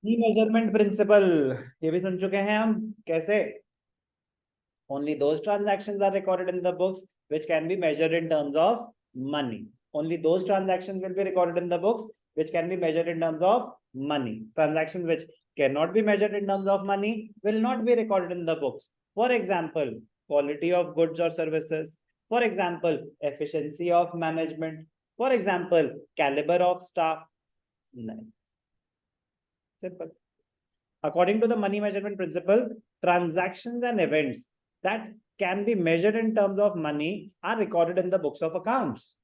की measurement principal ये भी सुन चुके हैं हम। कैसे? only those transactions are recorded in the books which can be measured in terms of money. Only those transactions will be recorded in the books which can be measured in terms of money. Transactions which cannot be measured in terms of money will not be recorded in the books. For example, quality of goods or services. For example, efficiency of management. For example, caliber of staff. Simple. According to the money measurement principle, transactions and events that can be measured in terms of money are recorded in the books of accounts.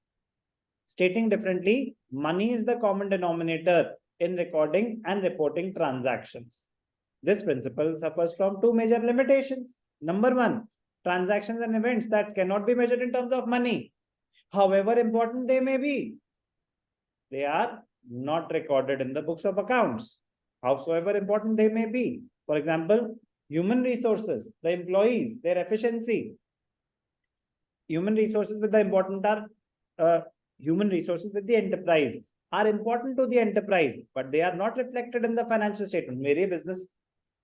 Stating differently, money is the common denominator in recording and reporting transactions. This principle suffers from two major limitations. Number one, transactions and events that cannot be measured in terms of money, however important they may be, they are not recorded in the books of accounts, howsoever important they may be. For example, human resources, the employees, their efficiency. Human resources with the important are human resources with the enterprise are important to the enterprise, but they are not reflected in the financial statement. मेरे business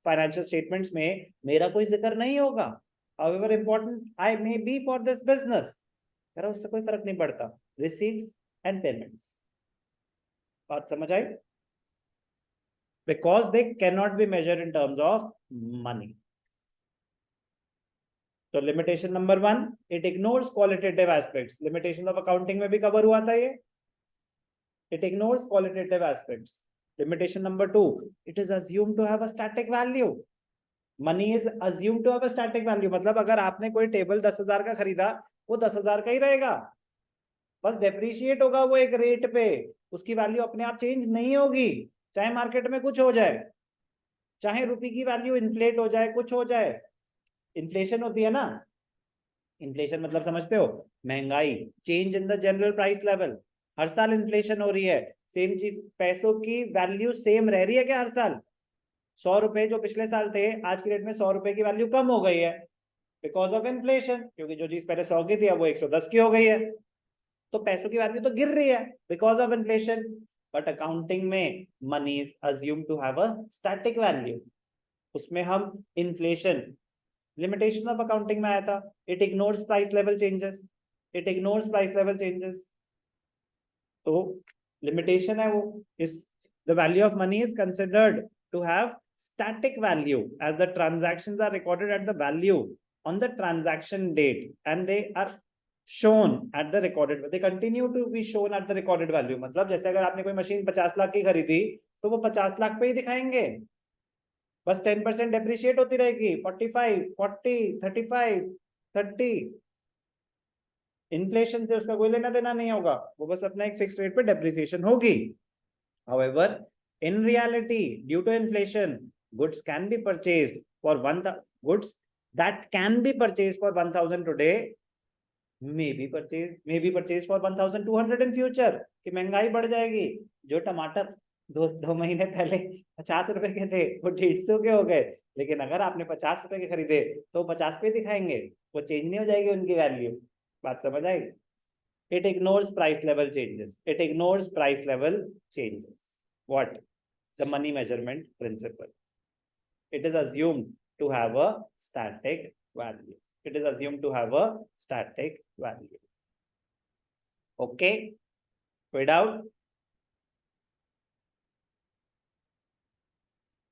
financial statements में मेरा कोई जिक्र नहीं होगा. However important I may be for this business, मेरा उससे कोई फर्क नहीं पड़ता. Receipts and payments. बात समझ आई? Because they cannot be measured in terms of money. So limitation number one, it ignores qualitative aspects. Limitation of accounting में भी cover हुआ था ये. It ignores qualitative aspects. Limitation number two, it is assumed to have a static value. Money is assumed to have a static value. मतलब अगर आपने कोई table 10,000 का खरीदा, वो 10,000 का ही रहेगा. बस डेप्रिशिएट होगा वो एक रेट पे, उसकी वैल्यू अपने आप चेंज नहीं होगी, चाहे मार्केट में कुछ हो जाए, चाहे रुपये की वैल्यू इन्फ्लेट हो जाए, कुछ हो जाए. इन्फ्लेशन होती है ना, इन्फ्लेशन मतलब समझते हो, महंगाई, change in the general price level. हर साल इन्फ्लेशन हो रही है, सेम चीज, पैसों की वैल्यू सेम रह रही है क्या हर साल? 100 रुपए जो पिछले साल थे, आज की डेट में 100 रुपए की वैल्यू कम हो गई है बिकॉज ऑफ इन्फ्लेशन, क्योंकि जो चीज पहले 100 की थी अब वो 110 की हो गई है. तो पैसों की वैल्यू तो गिर रही है because of inflation. But accounting में money is assumed to have a static value. उसमें हम इन्फ्लेशन, लिमिटेशन ऑफ अकाउंटिंग में आया था, it ignores price level changes. It ignores price level changes. तो लिमिटेशन है वो, is the value of money is considered to have static value as the transactions are recorded at the value on the transaction date and they are shown at the recorded, they continue to be shown at the recorded value. मतलब जैसे अगर आपने कोई machine 50 lakh की खरीदी तो वो 50 लाख पे ही दिखाएंगे, बस 10% डेप्रिशिएट होती रहेगी. 45, 40, 35, 30. इन्फ्लेशन से उसका कोई लेना देना नहीं होगा, वो बस अपना एक फिक्स रेट पे डेप्रिसिएशन होगी. However, in reality, due to inflation, goods can be purchased for goods that can be purchased for 1,000 today may be purchased for 1,200 in future. कि महंगाई बढ़ जाएगी. जो टमाटर दो महीने पहले 50 रुपए के थे वो 150 के हो गए, लेकिन अगर आपने 50 रुपए के खरीदे तो 50 पे दिखाएंगे, वो चेंज नहीं हो जाएगी उनकी वैल्यू. बात समझ आई? It ignores price level changes. It ignores price level changes. What? The money measurement principle. It is assumed to have a static value. It is assumed to have a static value. Okay? Without